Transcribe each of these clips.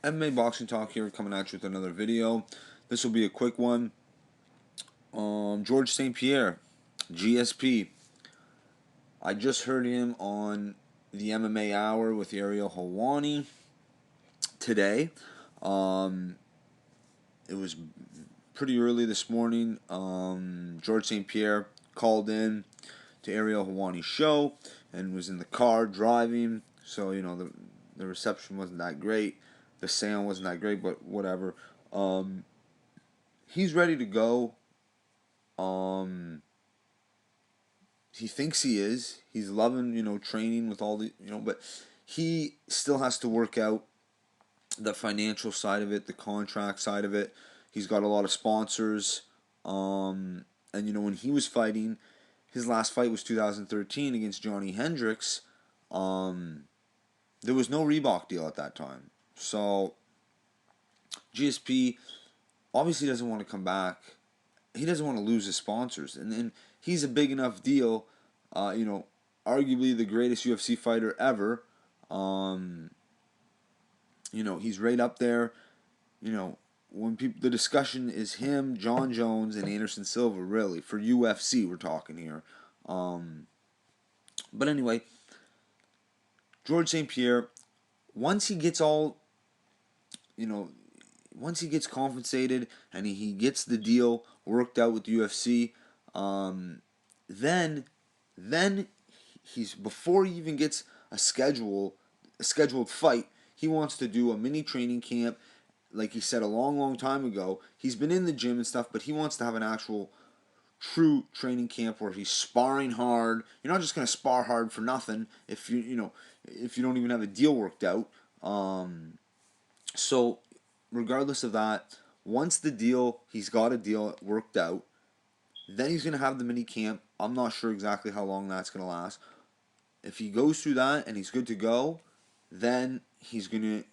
MMA Boxing Talk here, coming at you with another video. This will be a quick one. George St-Pierre, GSP. I just heard him on the MMA Hour with Ariel Helwani today. It was pretty early this morning. George St-Pierre called in to Ariel Helwani's show and was in the car driving. So, the reception wasn't that great. The sound wasn't that great, but whatever. He's ready to go. He thinks he is. He's loving, training with all the, but he still has to work out the financial side of it, the contract side of it. He's got a lot of sponsors. And, when he was fighting, his last fight was 2013 against Johnny Hendricks. There was no Reebok deal at that time. So, GSP obviously doesn't want to come back. He doesn't want to lose his sponsors. And he's a big enough deal, arguably the greatest UFC fighter ever. He's right up there. When the discussion is him, John Jones, and Anderson Silva, really, for UFC we're talking here. But anyway, George St-Pierre, once he gets all, once he gets compensated and he gets the deal worked out with the UFC, then he's, before he even gets a scheduled fight, he wants to do a mini training camp. Like he said a long time ago, he's been in the gym and stuff, but he wants to have an actual true training camp where he's sparring hard. You're not just going to spar hard for nothing if if you don't even have a deal worked out. So regardless of that, once he's got a deal worked out, then he's going to have the mini camp. I'm not sure exactly how long that's going to last. If he goes through that and he's good to go, then he's going to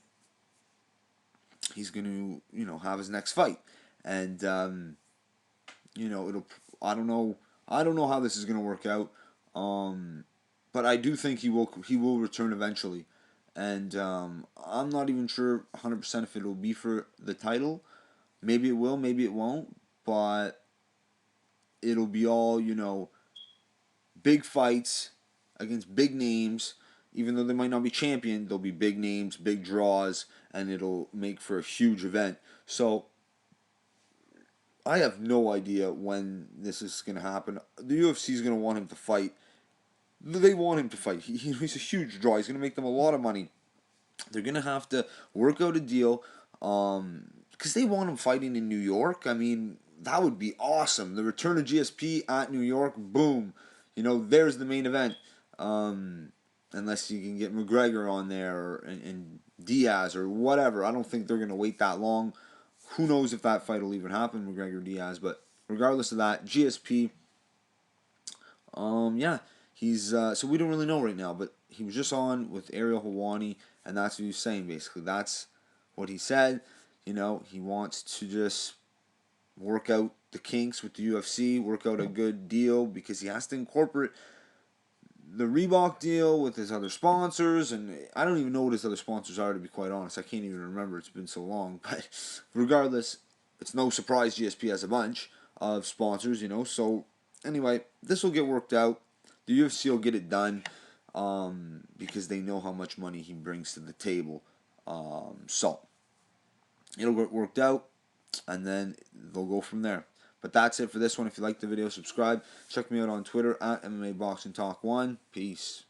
have his next fight. And I don't know how this is going to work out. But I do think he will return eventually. And I'm not even sure 100% if it'll be for the title. Maybe it will, maybe it won't, but it'll be all, big fights against big names. Even though they might not be champion, they'll be big names, big draws, and it'll make for a huge event. So I have no idea when this is going to happen. The UFC is going to want him to fight. They want him to fight. He's a huge draw. He's going to make them a lot of money. They're going to have to work out a deal because they want him fighting in New York. I mean, that would be awesome. The return of GSP at New York, boom. There's the main event. Unless you can get McGregor on there and Diaz or whatever. I don't think they're going to wait that long. Who knows if that fight will even happen, McGregor-Diaz. But regardless of that, GSP, yeah, he's, so we don't really know right now. But he was just on with Ariel Helwani, and that's what he was saying, basically. That's what he said. He wants to just work out the kinks with the UFC, work out a good deal, because he has to incorporate the Reebok deal with his other sponsors, and I don't even know what his other sponsors are, to be quite honest. I can't even remember. It's been so long. But regardless, it's no surprise GSP has a bunch of sponsors, So anyway, this will get worked out. The UFC will get it done because they know how much money he brings to the table. So it'll get worked out, and then they'll go from there. But that's it for this one. If you liked the video, subscribe. Check me out on Twitter at MMA Boxing Talk 1. Peace.